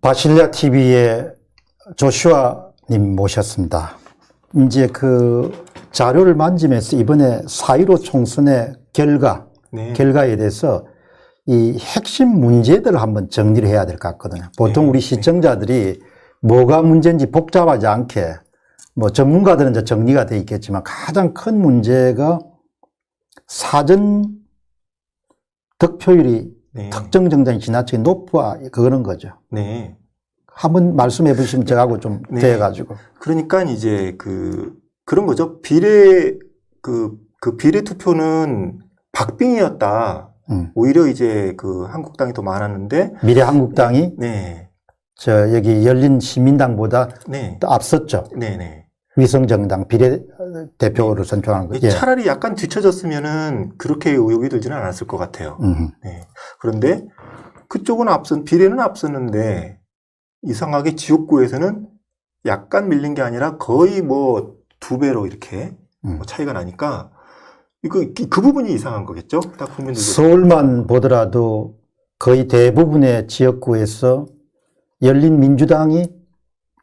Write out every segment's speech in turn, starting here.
바실리아 TV의 조슈아님 모셨습니다. 이제 그 자료를 만지면서 이번에 4.15 총선의 결과에 대해서 이 핵심 문제들을 한번 정리를 해야 될 것 같거든요. 보통 우리 시청자들이 뭐가 문제인지 복잡하지 않게, 뭐 전문가들은 이제 정리가 돼 있겠지만 가장 큰 문제가 사전 득표율이 특정 정당이 지나치게 높아, 그런 거죠. 네. 한번 말씀해 보시면 저하고 좀 돼가지고. 그러니까 이제 그런 거죠. 비례 투표는 박빙이었다. 오히려 이제 한국당이 더 많았는데. 미래한국당이? 네. 여기 열린 시민당보다 더 앞섰죠. 네네. 위성정당 비례대표를 선출하는 거죠. 차라리 약간 뒤쳐졌으면은 그렇게 의혹이 들지는 않았을 것 같아요. 네. 그런데 그쪽은 비례는 앞섰는데 이상하게 지역구에서는 약간 밀린 게 아니라 거의 뭐 2배로 이렇게 차이가 나니까 그 부분이 이상한 거겠죠? 딱 국민들도. 서울만 보더라도 거의 대부분의 지역구에서 열린민주당이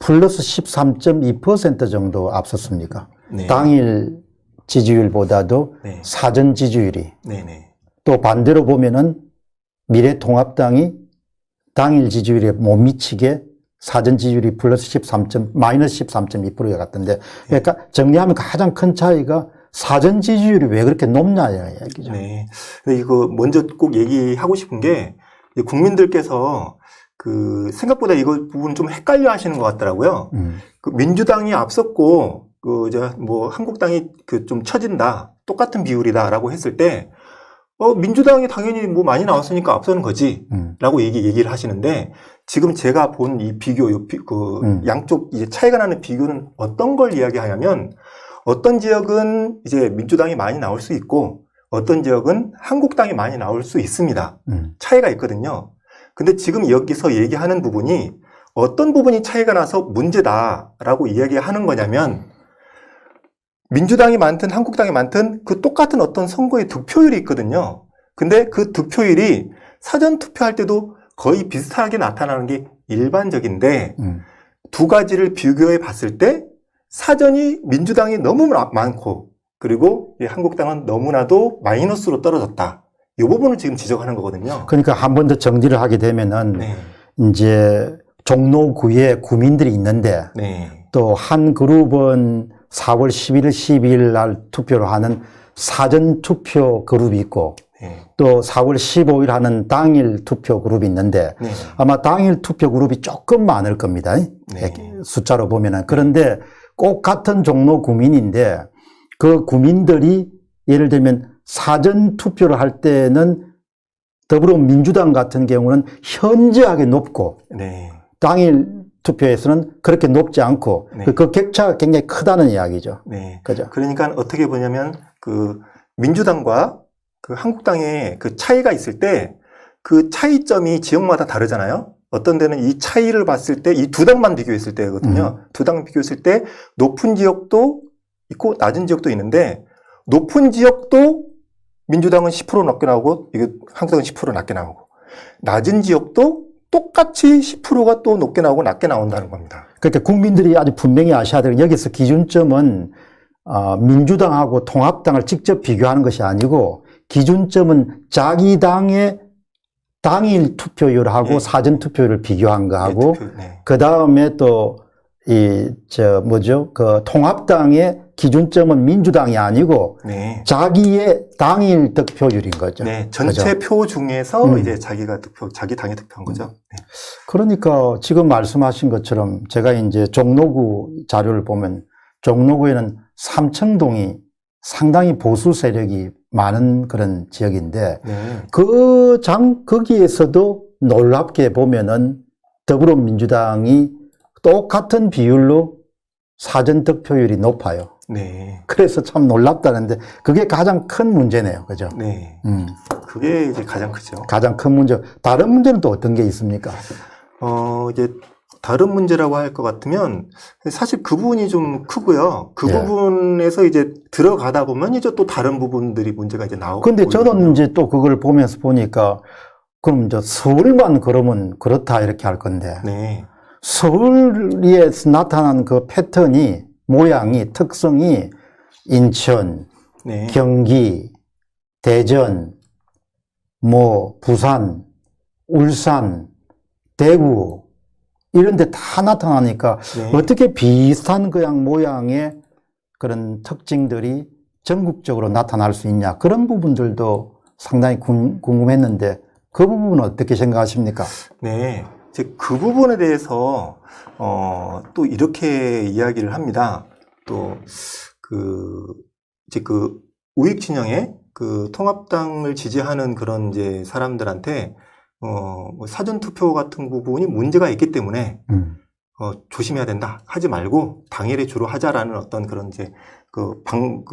플러스 13.2% 정도 앞섰습니까? 네. 당일 지지율보다도 사전 지지율이. 네네. 또 반대로 보면은 미래통합당이 당일 지지율에 못 미치게 사전 지지율이 마이너스 13.2%가 같던데. 그러니까 정리하면 가장 큰 차이가 사전 지지율이 왜 그렇게 높냐의 얘기죠. 네. 이거 먼저 꼭 얘기하고 싶은 게 국민들께서 생각보다 이거 부분 좀 헷갈려 하시는 것 같더라고요. 민주당이 앞섰고, 한국당이 좀 처진다. 똑같은 비율이다라고 했을 때, 민주당이 당연히 뭐 많이 나왔으니까 앞서는 거지. 라고 얘기를 하시는데, 지금 제가 본 이 비교, 양쪽 이제 차이가 나는 비교는 어떤 걸 이야기하냐면, 어떤 지역은 이제 민주당이 많이 나올 수 있고, 어떤 지역은 한국당이 많이 나올 수 있습니다. 차이가 있거든요. 근데 지금 여기서 얘기하는 부분이 어떤 부분이 차이가 나서 문제다라고 이야기하는 거냐면 민주당이 많든 한국당이 많든 그 똑같은 어떤 선거의 득표율이 있거든요. 근데 그 득표율이 사전 투표할 때도 거의 비슷하게 나타나는 게 일반적인데 두 가지를 비교해 봤을 때 사전이 민주당이 너무 많고 그리고 한국당은 너무나도 마이너스로 떨어졌다. 이 부분을 지금 지적하는 거거든요. 그러니까 한 번 더 정리를 하게 되면은 이제 종로구에 구민들이 있는데 또 한 그룹은 4월 11일, 12일 날 투표를 하는 사전 투표 그룹이 있고 또 4월 15일 하는 당일 투표 그룹이 있는데 아마 당일 투표 그룹이 조금 많을 겁니다. 숫자로 보면은. 그런데 꼭 같은 종로 구민인데 그 구민들이 예를 들면 사전 투표를 할 때는 더불어민주당 같은 경우는 현저하게 높고 당일 투표에서는 그렇게 높지 않고 그 격차가 굉장히 크다는 이야기죠. 그죠? 그러니까 어떻게 보냐면 민주당과 한국당의 차이가 있을 때 그 차이점이 지역마다 다르잖아요. 어떤 데는 이 차이를 봤을 때 이 두 당만 비교했을 때거든요. 두 당 비교했을 때 높은 지역도 있고 낮은 지역도 있는데 높은 지역도 민주당은 10% 낮게 나오고 한국당은 10% 낮게 나오고 낮은 지역도 똑같이 10%가 또 높게 나오고 낮게 나온다는 겁니다. 그러니까 국민들이 아주 분명히 아셔야 되는 여기서 기준점은 민주당하고 통합당을 직접 비교하는 것이 아니고 기준점은 자기 당의 당일 투표율하고 사전 투표율을 비교한 거하고 그 다음에 또 통합당의 기준점은 민주당이 아니고 자기의 당일 득표율인 거죠. 전체 그죠? 표 중에서 이제 자기 당이 득표한 거죠. 그러니까 지금 말씀하신 것처럼 제가 이제 종로구 자료를 보면 종로구에는 삼청동이 상당히 보수 세력이 많은 그런 지역인데 거기에서도 놀랍게 보면은 더불어민주당이 똑같은 비율로 사전 득표율이 높아요. 그래서 참 놀랍다는데 그게 가장 큰 문제네요. 그죠? 그게 이제 가장 크죠. 가장 큰 문제. 다른 문제는 또 어떤 게 있습니까? 이제 다른 문제라고 할 것 같으면 사실 그 부분이 좀 크고요. 그 부분에서 이제 들어가다 보면 이제 또 다른 부분들이 문제가 이제 나오고. 근데 저는 이제 또 그걸 보면서 보니까 그럼 이제 서울만 그러면 그렇다 이렇게 할 건데 네. 서울에서 나타난 그 패턴이 모양이 특성이 인천, 네. 경기, 대전, 뭐 부산, 울산, 대구 이런 데 다 나타나니까 네. 어떻게 비슷한 그냥 모양의 그런 특징들이 전국적으로 나타날 수 있냐 그런 부분들도 상당히 궁금했는데 그 부분은 어떻게 생각하십니까? 네. 이제 그 부분에 대해서 또 이렇게 이야기를 합니다. 또 이제 우익 진영의 그 통합당을 지지하는 그런 이제 사람들한테 뭐 사전 투표 같은 부분이 문제가 있기 때문에 조심해야 된다. 하지 말고 당일에 주로 하자라는 어떤 그런 이제 그런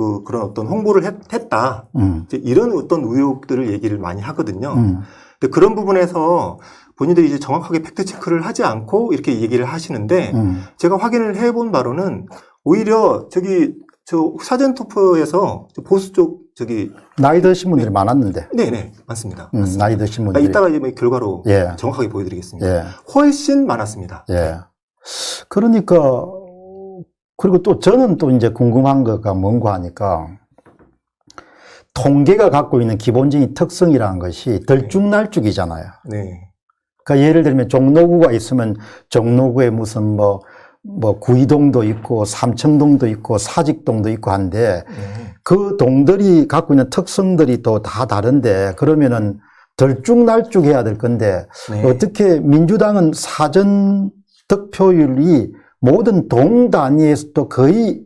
어떤 홍보를 했다. 이제 이런 어떤 의혹들을 얘기를 많이 하거든요. 근데 그런 부분에서 본인들이 이제 정확하게 팩트 체크를 하지 않고 이렇게 얘기를 하시는데 제가 확인을 해본 바로는 오히려 저 사전 투표에서 보수 쪽 나이 드신 분들이 많았는데. 네네 맞습니다. 맞습니다. 나이 드신 분들이. 이따가 이제 결과로 예. 정확하게 보여드리겠습니다. 예. 훨씬 많았습니다. 예. 그러니까 그리고 또 저는 또 이제 궁금한 거가 뭔가 하니까 통계가 갖고 있는 기본적인 특성이라는 것이 들쭉날쭉이잖아요. 네. 그러니까 예를 들면 종로구가 있으면 종로구에 무슨 뭐 구이동도 있고 삼청동도 있고 사직동도 있고 한데 그 동들이 갖고 있는 특성들이 또 다 다른데 그러면은 들쭉날쭉해야 될 건데 어떻게 민주당은 사전 득표율이 모든 동 단위에서도 거의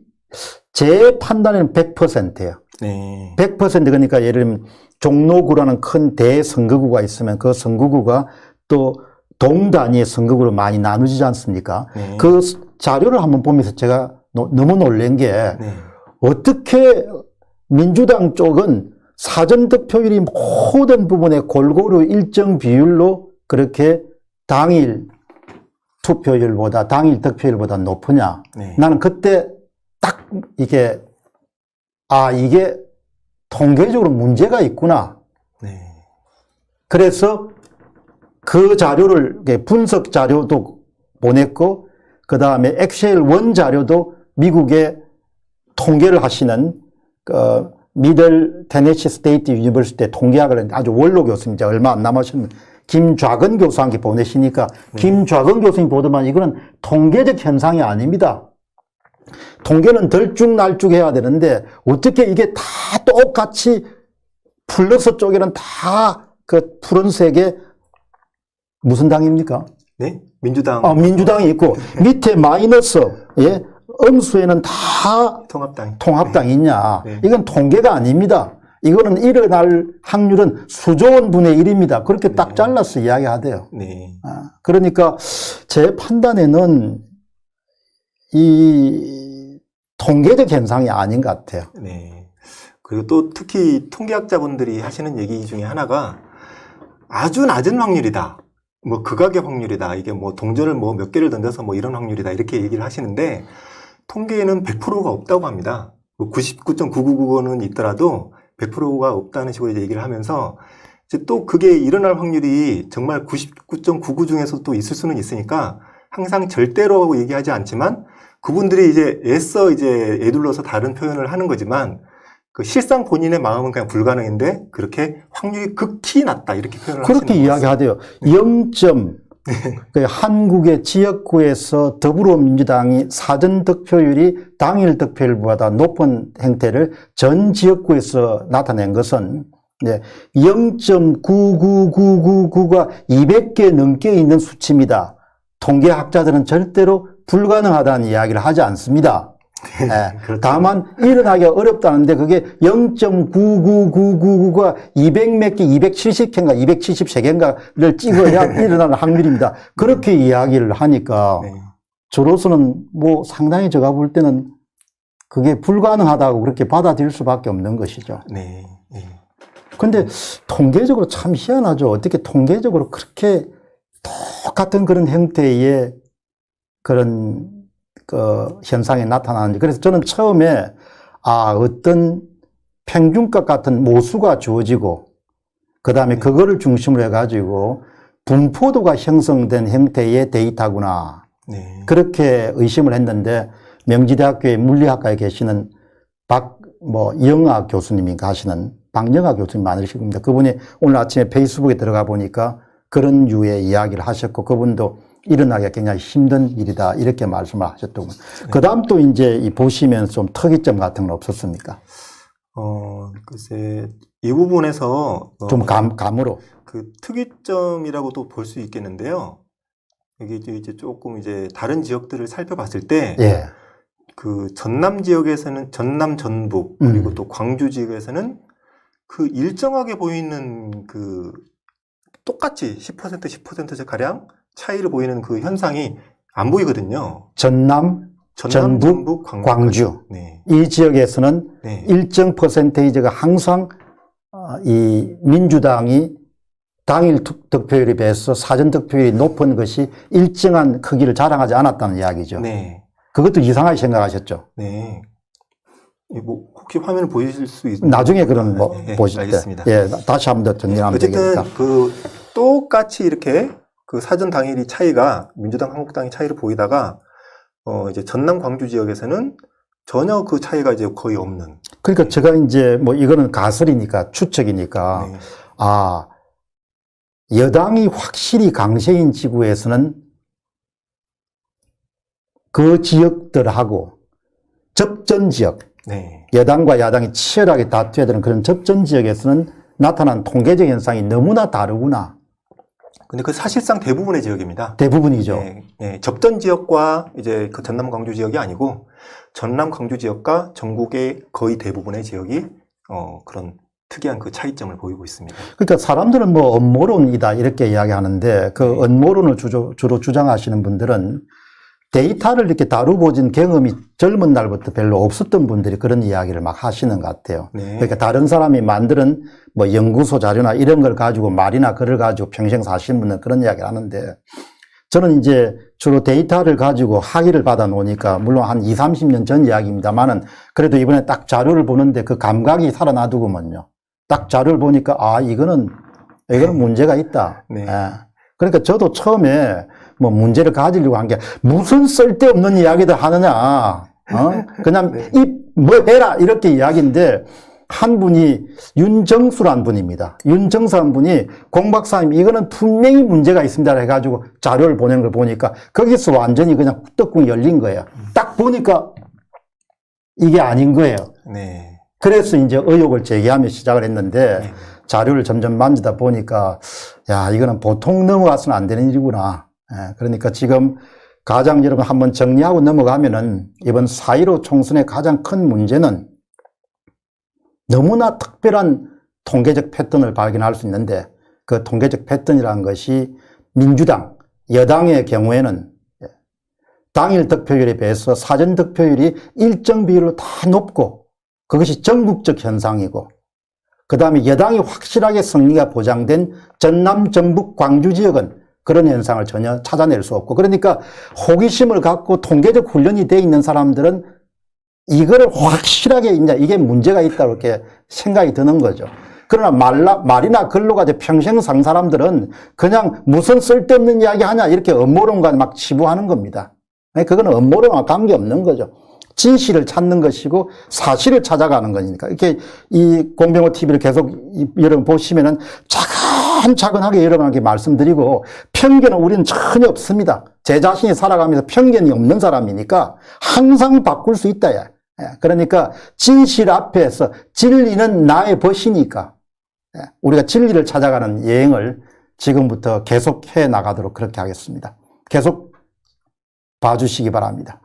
제 판단에는 100%예요. 네. 100% 그러니까 예를 들면 종로구라는 큰 대선거구가 있으면 그 선거구가 또 동 단위의 선거구로 많이 나누지 않습니까? 네. 그 자료를 한번 보면서 제가 너무 놀란 게 어떻게 민주당 쪽은 사전 득표율이 모든 부분에 골고루 일정 비율로 그렇게 당일 투표율보다 당일 득표율보다 높으냐. 나는 그때 딱 이게 통계적으로 문제가 있구나. 그래서 그 자료를 분석 자료도 보냈고 그 다음에 엑셀 원 자료도 미국의 통계를 하시는 미들 테네시 스테이트 유니버시티 통계학을 했는데 아주 원로 교수님, 얼마 안 남으셨는데 김좌근 교수한테 보내시니까 김좌근 교수님 보더만 이거는 통계적 현상이 아닙니다. 통계는 들쭉날쭉해야 되는데 어떻게 이게 다 똑같이 플러스 쪽에는 다 그 푸른색에 무슨 당입니까? 네? 민주당. 민주당이 있고 밑에 마이너스 음수에는 다 통합당이 있냐. 이건 통계가 아닙니다. 이거는 일어날 확률은 수조원 분의 1입니다. 그렇게 딱 잘라서 이야기하대요. 그러니까 제 판단에는 이 통계적 현상이 아닌 것 같아요. 그리고 또 특히 통계학자분들이 하시는 얘기 중에 하나가 아주 낮은 확률이다. 뭐 극악의 확률이다. 이게 뭐 동전을 뭐 몇 개를 던져서 뭐 이런 확률이다. 이렇게 얘기를 하시는데 통계에는 100%가 없다고 합니다. 99.9999는 있더라도 100%가 없다는 식으로 얘기를 하면서 이제 또 그게 일어날 확률이 정말 99.99 중에서 또 있을 수는 있으니까 항상 절대로 얘기하지 않지만 그분들이 이제 애써 이제 애둘러서 다른 표현을 하는 거지만 그 실상 본인의 마음은 그냥 불가능인데 그렇게 확률이 극히 낮다 이렇게 표현을 하시는 그렇게 이야기하대요. 0점 한국의 지역구에서 더불어민주당이 사전 득표율이 당일 득표율보다 높은 행태를 전 지역구에서 나타낸 것은 0.99999가 200개 넘게 있는 수치입니다. 통계학자들은 절대로 불가능하다는 이야기를 하지 않습니다. 다만 일어나기가 어렵다는데 그게 0.99999가 200몇 개, 270개인가 273개인가를 찍어야 일어나는 확률입니다. 그렇게 이야기를 하니까 저로서는 뭐 상당히 제가 볼 때는 그게 불가능하다고 그렇게 받아들일 수밖에 없는 것이죠. 근데 통계적으로 참 희한하죠. 어떻게 통계적으로 그렇게 똑같은 그런 형태의 그런 현상이 나타나는지. 그래서 저는 처음에 어떤 평균값 같은 모수가 주어지고 그 다음에 그거를 중심으로 해가지고 분포도가 형성된 형태의 데이터구나. 네. 그렇게 의심을 했는데 명지대학교의 물리학과에 계시는 영아 교수님이 가시는 박영아 교수님 많으실 겁니다. 그분이 오늘 아침에 페이스북에 들어가 보니까 그런 유의 이야기를 하셨고 그분도 일어나기가 굉장히 힘든 일이다 이렇게 말씀을 하셨더군요. 네. 그 다음 또 이제 보시면 좀 특이점 같은 건 없었습니까? 글쎄 이 부분에서 좀 감으로 그 특이점이라고도 볼 수 있겠는데요. 이게 이제 조금 이제 다른 지역들을 살펴봤을 때, 예. 그 전남 지역에서는 전남 전북 그리고 또 광주 지역에서는 그 일정하게 보이는 그 똑같이 10% 10% 가량 차이를 보이는 그 현상이 안 보이거든요. 전남, 전북, 광주. 네. 이 지역에서는 네. 일정 퍼센테이지가 항상 이 민주당이 당일 득표율에 비해서 사전 득표율이 높은 것이 일정한 크기를 자랑하지 않았다는 이야기죠. 네. 그것도 이상하게 생각하셨죠. 네. 뭐 혹시 화면을 보이실 수 있나요? 나중에 그런 네, 보실 알겠습니다. 때, 예, 다시 한 번 더 정리하면 어쨌든 되겠다. 그 똑같이 이렇게 그 사전 당일이 차이가 민주당 한국당의 차이를 보이다가 이제 전남 광주 지역에서는 전혀 그 차이가 이제 거의 없는. 그러니까 제가 이제 뭐 이거는 가설이니까 추측이니까 네. 여당이 확실히 강세인 지구에서는 그 지역들하고 접전 지역, 네. 여당과 야당이 치열하게 다투어야 되는 그런 접전 지역에서는 나타난 통계적 현상이 너무나 다르구나. 근데 그 사실상 대부분의 지역입니다. 대부분이죠. 네, 네. 접전 지역과 이제 그 전남 광주 지역이 아니고 전남 광주 지역과 전국의 거의 대부분의 지역이 그런 특이한 그 차이점을 보이고 있습니다. 그러니까 사람들은 뭐 음모론이다 이렇게 이야기하는데 그 음모론을 주로 주장하시는 분들은 데이터를 이렇게 다루보진 경험이 젊은 날부터 별로 없었던 분들이 그런 이야기를 막 하시는 것 같아요. 네. 그러니까 다른 사람이 만드는 뭐 연구소 자료나 이런 걸 가지고 말이나 글을 가지고 평생 사신 분은 그런 이야기를 하는데 저는 이제 주로 데이터를 가지고 학위를 받아 놓으니까 물론 한 20, 30년 전 이야기입니다만은 그래도 이번에 딱 자료를 보는데 그 감각이 살아나더구먼요. 딱 자료를 보니까 이거는 문제가 있다. 네. 예. 그러니까 저도 처음에 뭐 문제를 가지려고 한 게 무슨 쓸데없는 이야기들 하느냐. 그냥 뭐 해라 이렇게 이야기인데 한 분이 윤정수란 분입니다. 윤정수란 분이 공박사님 이거는 분명히 문제가 있습니다 해가지고 자료를 보낸 걸 보니까 거기서 완전히 그냥 뚜껑이 열린 거예요. 딱 보니까 이게 아닌 거예요. 네. 그래서 이제 의혹을 제기하며 시작을 했는데 자료를 점점 만지다 보니까 야 이거는 보통 넘어가서는 안 되는 일이구나. 그러니까 지금 가장 여러분 한번 정리하고 넘어가면은 이번 4.15 총선의 가장 큰 문제는 너무나 특별한 통계적 패턴을 발견할 수 있는데 그 통계적 패턴이라는 것이 민주당, 여당의 경우에는 당일 득표율에 비해서 사전 득표율이 일정 비율로 다 높고 그것이 전국적 현상이고 그 다음에 여당이 확실하게 승리가 보장된 전남, 전북, 광주 지역은 그런 현상을 전혀 찾아낼 수 없고 그러니까 호기심을 갖고 통계적 훈련이 돼 있는 사람들은 이거를 확실하게 이제 이게 문제가 있다고 이렇게 생각이 드는 거죠. 그러나 말이나 글로 가지고 평생 산 사람들은 그냥 무슨 쓸데없는 이야기 하냐 이렇게 음모론과 막 치부하는 겁니다. 그거는 음모론과 관계없는 거죠. 진실을 찾는 것이고 사실을 찾아가는 거니까 이렇게 이 공병호 TV를 계속 여러분 보시면은 차근차근하게 여러분에게 말씀드리고 편견은 우리는 전혀 없습니다. 제 자신이 살아가면서 편견이 없는 사람이니까 항상 바꿀 수 있다. 그러니까 진실 앞에서 진리는 나의 벗이니까 우리가 진리를 찾아가는 여행을 지금부터 계속 해 나가도록 그렇게 하겠습니다. 계속 봐주시기 바랍니다.